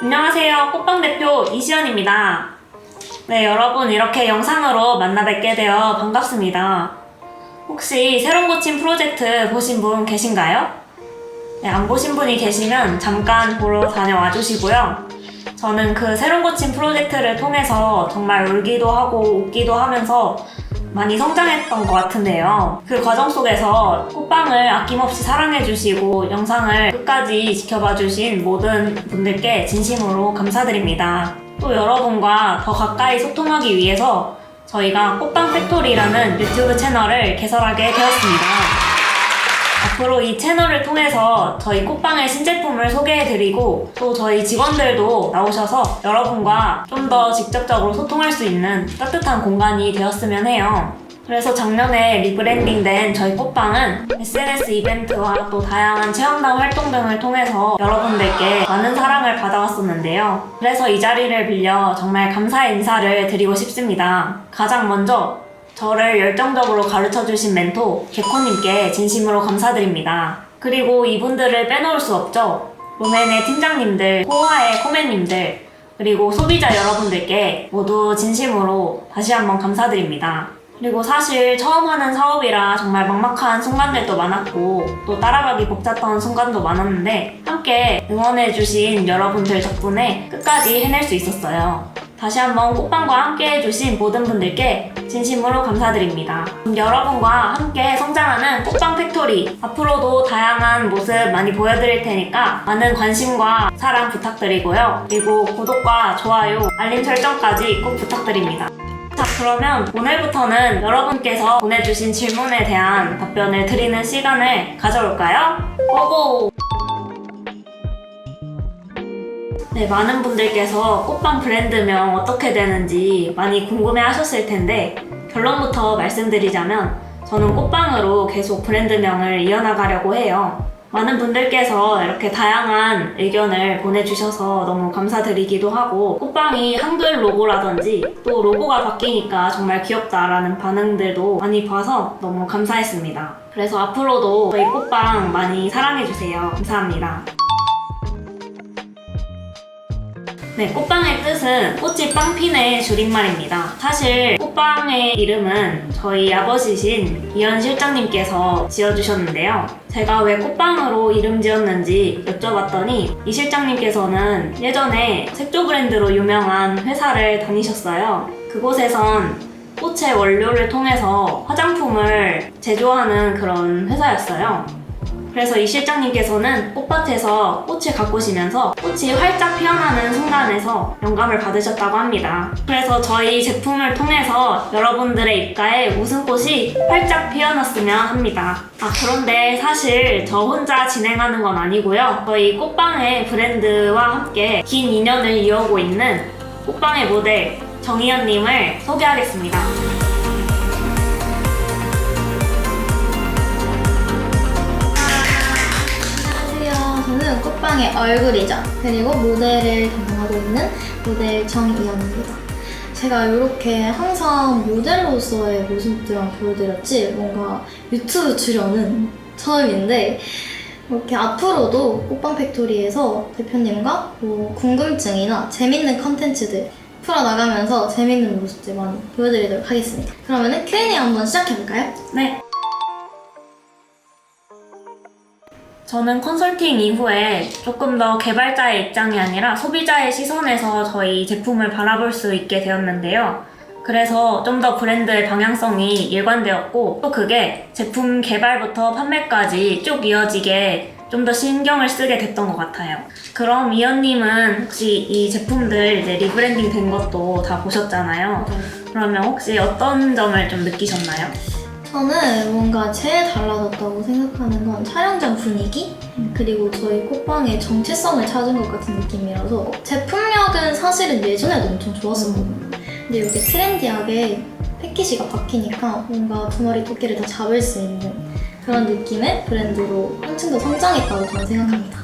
안녕하세요. 꽃빵 대표 이시연입니다. 네, 여러분 이렇게 영상으로 만나 뵙게 되어 반갑습니다. 혹시 새로운 고침 프로젝트 보신 분 계신가요? 네, 안 보신 분이 계시면 잠깐 보러 다녀와 주시고요. 저는 그 새로운 고침 프로젝트를 통해서 정말 울기도 하고 웃기도 하면서 많이 성장했던 것 같은데요. 그 과정 속에서 꽃빵을 아낌없이 사랑해주시고 영상을 끝까지 지켜봐주신 모든 분들께 진심으로 감사드립니다. 또 여러분과 더 가까이 소통하기 위해서 저희가 꽃빵 팩토리라는 유튜브 채널을 개설하게 되었습니다. 앞으로 이 채널을 통해서 저희 꽃빵의 신제품을 소개해드리고 또 저희 직원들도 나오셔서 여러분과 좀 더 직접적으로 소통할 수 있는 따뜻한 공간이 되었으면 해요. 그래서 작년에 리브랜딩된 저희 꽃빵은 SNS 이벤트와 또 다양한 체험단 활동 등을 통해서 여러분들께 많은 사랑을 받아왔었는데요. 그래서 이 자리를 빌려 정말 감사의 인사를 드리고 싶습니다. 가장 먼저 저를 열정적으로 가르쳐주신 멘토 개코님께 진심으로 감사드립니다. 그리고 이분들을 빼놓을 수 없죠. 로맨의 팀장님들, 호화의 코맨님들, 그리고 소비자 여러분들께 모두 진심으로 다시 한번 감사드립니다. 그리고 사실 처음 하는 사업이라 정말 막막한 순간들도 많았고 또 따라가기 벅찼던 순간도 많았는데 함께 응원해주신 여러분들 덕분에 끝까지 해낼 수 있었어요. 다시 한번 꽃빵과 함께 해주신 모든 분들께 진심으로 감사드립니다. 여러분과 함께 성장하는 꽃빵 팩토리 앞으로도 다양한 모습 많이 보여드릴 테니까 많은 관심과 사랑 부탁드리고요. 그리고 구독과 좋아요, 알림 설정까지 꼭 부탁드립니다. 자, 그러면 오늘부터는 여러분께서 보내주신 질문에 대한 답변을 드리는 시간을 가져올까요? 고고! 네, 많은 분들께서 꽃빵 브랜드명 어떻게 되는지 많이 궁금해 하셨을 텐데 결론부터 말씀드리자면 저는 꽃빵으로 계속 브랜드명을 이어나가려고 해요. 많은 분들께서 이렇게 다양한 의견을 보내주셔서 너무 감사드리기도 하고 꽃빵이 한글 로고라든지 또 로고가 바뀌니까 정말 귀엽다라는 반응들도 많이 봐서 너무 감사했습니다. 그래서 앞으로도 저희 꽃빵 많이 사랑해주세요. 감사합니다. 네, 꽃빵의 뜻은 꽃이 빵 피네의 줄임말입니다. 사실 꽃빵의 이름은 저희 아버지신 이현 실장님께서 지어주셨는데요. 제가 왜 꽃빵으로 이름 지었는지 여쭤봤더니 이 실장님께서는 예전에 색조 브랜드로 유명한 회사를 다니셨어요. 그곳에선 꽃의 원료를 통해서 화장품을 제조하는 그런 회사였어요. 그래서 이 실장님께서는 꽃밭에서 꽃을 가꾸시면서 꽃이 활짝 피어나는 순간에서 영감을 받으셨다고 합니다. 그래서 저희 제품을 통해서 여러분들의 입가에 웃음꽃이 활짝 피어났으면 합니다. 그런데 사실 저 혼자 진행하는 건 아니고요. 저희 꽃빵의 브랜드와 함께 긴 인연을 이어오고 있는 꽃빵의 모델 정희연님을 소개하겠습니다. 저는 꽃빵의 얼굴이죠. 그리고 모델을 담당하고 있는 모델 정이연입니다. 제가 이렇게 항상 모델로서의 모습들만 보여드렸지 뭔가 유튜브 출연은 처음인데 이렇게 앞으로도 꽃빵 팩토리에서 대표님과 뭐 궁금증이나 재밌는 컨텐츠들 풀어나가면서 재밌는 모습들 많이 보여드리도록 하겠습니다. 그러면은 Q&A 한번 시작해볼까요? 네. 저는 컨설팅 이후에 조금 더 개발자의 입장이 아니라 소비자의 시선에서 저희 제품을 바라볼 수 있게 되었는데요. 그래서 좀 더 브랜드의 방향성이 일관되었고 또 그게 제품 개발부터 판매까지 쭉 이어지게 좀 더 신경을 쓰게 됐던 것 같아요. 그럼 이현님은 혹시 이 제품들 이제 리브랜딩 된 것도 다 보셨잖아요. 그러면 혹시 어떤 점을 좀 느끼셨나요? 저는 뭔가 제일 달라졌다고 생각하는 건 촬영장 분위기? 그리고 저희 꽃빵의 정체성을 찾은 것 같은 느낌이라서 제품력은 사실은 예전에도 엄청 좋았었거든요. 근데 이렇게 트렌디하게 패키지가 바뀌니까 뭔가 두 마리 토끼를 다 잡을 수 있는 그런 느낌의 브랜드로 한층 더 성장했다고 저는 생각합니다.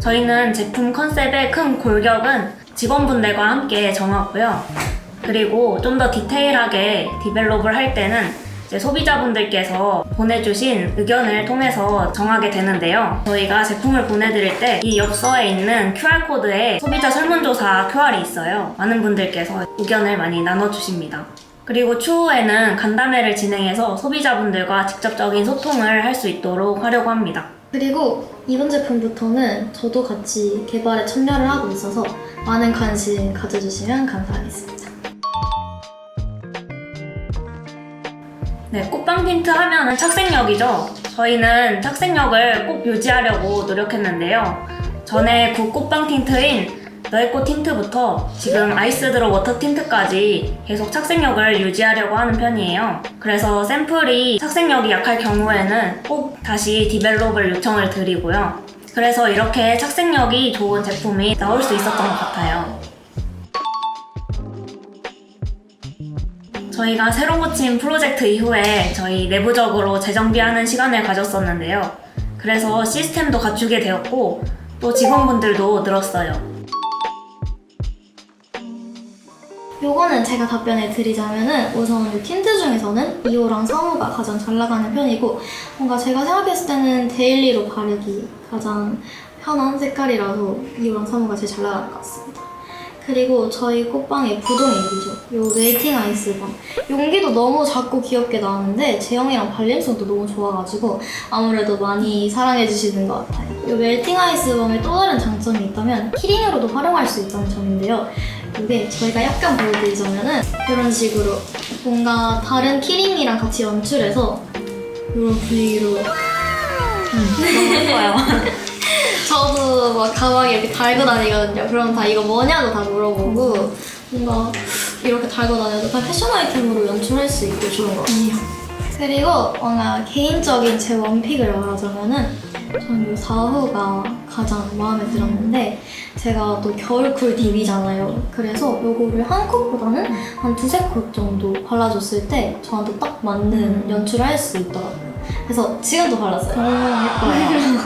저희는 제품 컨셉의 큰 골격은 직원분들과 함께 정하고요. 그리고 좀 더 디테일하게 디벨롭을 할 때는 이제 소비자분들께서 보내주신 의견을 통해서 정하게 되는데요. 저희가 제품을 보내드릴 때 이 엽서에 있는 QR코드에 소비자 설문조사 QR이 있어요. 많은 분들께서 의견을 많이 나눠주십니다. 그리고 추후에는 간담회를 진행해서 소비자분들과 직접적인 소통을 할 수 있도록 하려고 합니다. 그리고 이번 제품부터는 저도 같이 개발에 참여를 하고 있어서 많은 관심 가져주시면 감사하겠습니다. 네, 꽃빵 틴트 하면은 착색력이죠. 저희는 착색력을 꼭 유지하려고 노력했는데요. 전에 구 꽃빵 틴트인 너의 꽃 틴트부터 지금 아이스드롭 워터 틴트까지 계속 착색력을 유지하려고 하는 편이에요. 그래서 샘플이 착색력이 약할 경우에는 꼭 다시 디벨롭을 요청을 드리고요. 그래서 이렇게 착색력이 좋은 제품이 나올 수 있었던 것 같아요. 저희가 새로 고침 프로젝트 이후에 저희 내부적으로 재정비하는 시간을 가졌었는데요. 그래서 시스템도 갖추게 되었고 또 직원분들도 늘었어요. 요거는 제가 답변을 드리자면은 우선 이 틴트 중에서는 2호랑 3호가 가장 잘 나가는 편이고 뭔가 제가 생각했을 때는 데일리로 바르기 가장 편한 색깔이라서 2호랑 3호가 제일 잘 나가는 것 같습니다. 그리고 저희 꽃빵의 부동액이죠. 요 멜팅 아이스밤. 용기도 너무 작고 귀엽게 나왔는데 제형이랑 발림성도 너무 좋아가지고 아무래도 많이 사랑해주시는 것 같아요. 요 멜팅 아이스밤의 또 다른 장점이 있다면 키링으로도 활용할 수 있다는 점인데요. 이게 저희가 약간 보여드리자면은 이런 식으로 뭔가 다른 키링이랑 같이 연출해서 이런 분위기로 너무 예뻐요. 저도 막 가방에 이렇게 달고 다니거든요. 그럼 다 이거 뭐냐고 다 물어보고 뭔가 이렇게 달고 다녀도 다 패션 아이템으로 연출할 수 있고 좋은 것 같아요. 그리고 뭔가 개인적인 제 원픽을 말하자면은 저는 이 4호가 가장 마음에 들었는데 제가 또 겨울쿨 딥이잖아요. 그래서 요거를 한 컷보다는 한 두세 컷 정도 발라줬을 때 저한테 딱 맞는 연출을 할 수 있더라고요. 그래서 지금도 발랐어요. 예뻐요.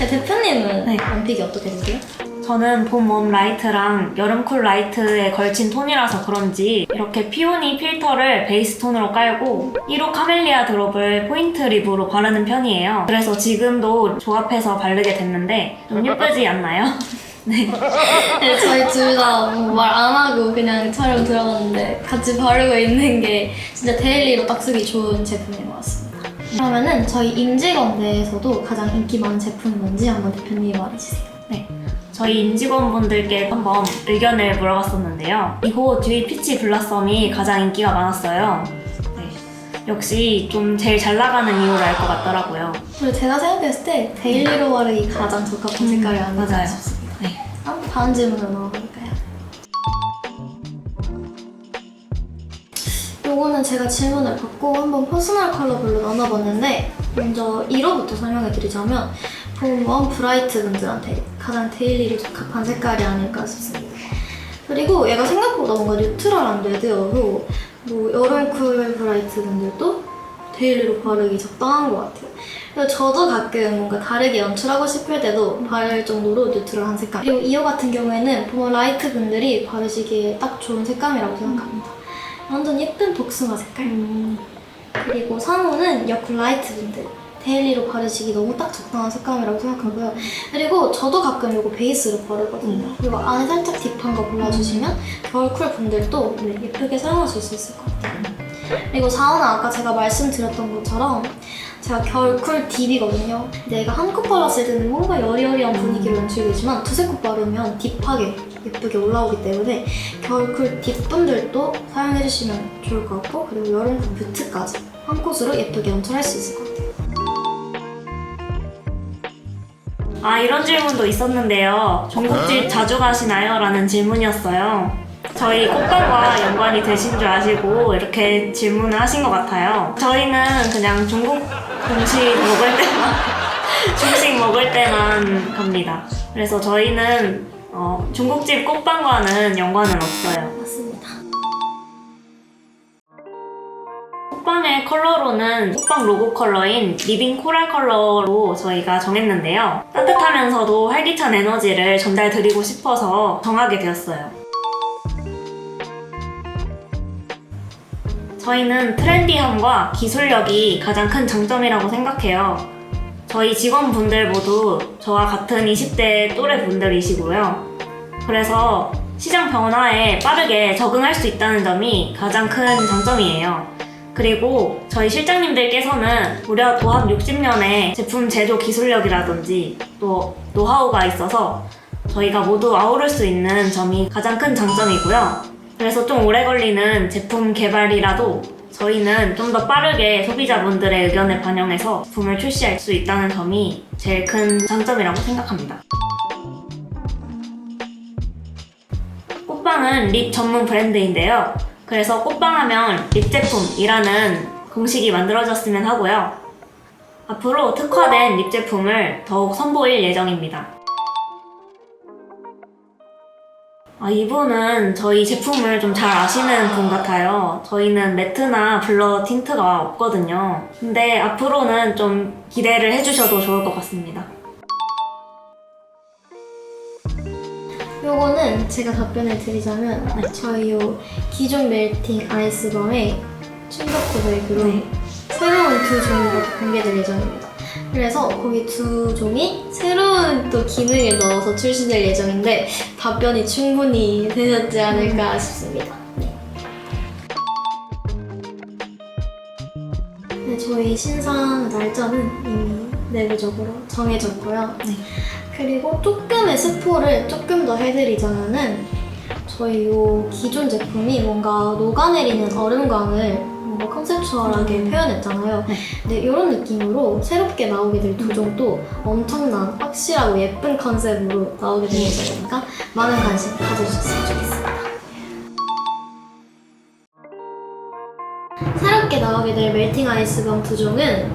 대표님은 네. 원픽이 어떻게 되세요? 저는 봄 웜 라이트랑 여름 쿨 라이트에 걸친 톤이라서 그런지 이렇게 피오니 필터를 베이스 톤으로 깔고 1호 카멜리아 드롭을 포인트 립으로 바르는 편이에요. 그래서 지금도 조합해서 바르게 됐는데 좀 예쁘지 않나요? 네. 네, 저희 둘 다 말 안 하고 그냥 촬영 들어갔는데 같이 바르고 있는 게 진짜 데일리로 딱 쓰기 좋은 제품인 것 같습니다. 그러면은 저희 임직원 내에서도 가장 인기 많은 제품이 뭔지 한번 대표님이 말해주세요. 네. 저희 임직원분들께 한번 의견을 물어봤었는데요. 2호 듀이 피치 블라썸이 가장 인기가 많았어요. 네. 역시 좀 제일 잘 나가는 이유를 알 것 같더라고요. 그리고 제가 생각했을 때 데일리로 바르기 가장 적합한 색깔이 아닐까 맞아요. 싶습니다. 네. 그럼 다음 질문으로 넘어갈까요? 요거는 제가 질문을 받고 한번 퍼스널 컬러별로 나눠봤는데 먼저 1호부터 설명해드리자면 봄 브라이트 분들한테 가장 데일리로 적합한 색깔이 아닐까 싶습니다. 그리고 얘가 생각보다 뭔가 뉴트럴한 레드여서 뭐 여름 쿨 브라이트 분들도 데일리로 바르기 적당한 것 같아요. 그래서 저도 가끔 뭔가 다르게 연출하고 싶을 때도 바를 정도로 뉴트럴한 색깔. 그리고 2호 같은 경우에는 봄 라이트 분들이 바르시기에 딱 좋은 색감이라고 생각합니다. 완전 예쁜 복숭아 색깔. 그리고 3호는 여쿨 라이트 분들. 데일리로 바르시기 너무 딱 적당한 색감이라고 생각하고요. 그리고 저도 가끔 이거 베이스로 바르거든요. 그리고 안에 살짝 딥한 거 발라주시면 겨울쿨 분들도 예쁘게 사용하실 수 있을 것 같아요. 그리고 4호는 아까 제가 말씀드렸던 것처럼 제가 겨울쿨 딥이거든요. 내가 한 컷 발랐을 때는 뭔가 여리여리한 분위기로 연출되지만 두세 컷 바르면 딥하게 예쁘게 올라오기 때문에 겨울쿨 딥 분들도 사용해주시면 좋을 것 같고 그리고 여름쿨 뮤트까지 한 컷으로 예쁘게 연출할 수 있을 것 같아요. 아, 이런 질문도 있었는데요. 전국집 자주 가시나요? 라는 질문이었어요. 저희 꽃빵과 연관이 되신 줄 아시고 이렇게 질문을 하신 것 같아요. 저희는 그냥 중식 먹을 때만 갑니다. 그래서 저희는 중국집 꽃빵과는 연관은 없어요. 맞습니다. 꽃빵의 컬러로는 꽃빵 로고 컬러인 리빙 코랄 컬러로 저희가 정했는데요. 따뜻하면서도 활기찬 에너지를 전달드리고 싶어서 정하게 되었어요. 저희는 트렌디함과 기술력이 가장 큰 장점이라고 생각해요. 저희 직원분들 모두 저와 같은 20대 또래 분들이시고요. 그래서 시장 변화에 빠르게 적응할 수 있다는 점이 가장 큰 장점이에요. 그리고 저희 실장님들께서는 무려 도합 60년의 제품 제조 기술력이라든지 또 노하우가 있어서 저희가 모두 아우를 수 있는 점이 가장 큰 장점이고요. 그래서 좀 오래 걸리는 제품 개발이라도 저희는 좀 더 빠르게 소비자분들의 의견을 반영해서 제품을 출시할 수 있다는 점이 제일 큰 장점이라고 생각합니다. 꽃빵은 립 전문 브랜드인데요. 그래서 꽃빵하면 립 제품이라는 공식이 만들어졌으면 하고요. 앞으로 특화된 립 제품을 더욱 선보일 예정입니다. 이분은 저희 제품을 좀 잘 아시는 분 같아요. 저희는 매트나 블러 틴트가 없거든요. 근데 앞으로는 좀 기대를 해주셔도 좋을 것 같습니다. 요거는 제가 답변을 드리자면 저희 요 기존 멜팅 아이스밤의 충격 고백으로 네. 새로운 두 종류가 공개될 예정입니다. 그래서 거기 두 종이 새로운 또 기능을 넣어서 출시될 예정인데 답변이 충분히 되셨지 않을까 싶습니다. 네. 네, 저희 신상 날짜는 이미 내부적으로 정해졌고요. 네. 그리고 조금의 스포를 조금 더 해드리자면은 저희 요 기존 제품이 뭔가 녹아내리는 얼음광을 뭔가 컨셉추얼하게 표현했잖아요. 네. 근데 이런 느낌으로 새롭게 나오게 될 두 종도 엄청난 확실하고 예쁜 컨셉으로 나오게 될 예정이니까 많은 관심 가져주셨으면 좋겠습니다. 새롭게 나오게 될 멜팅 아이스밤 두 종은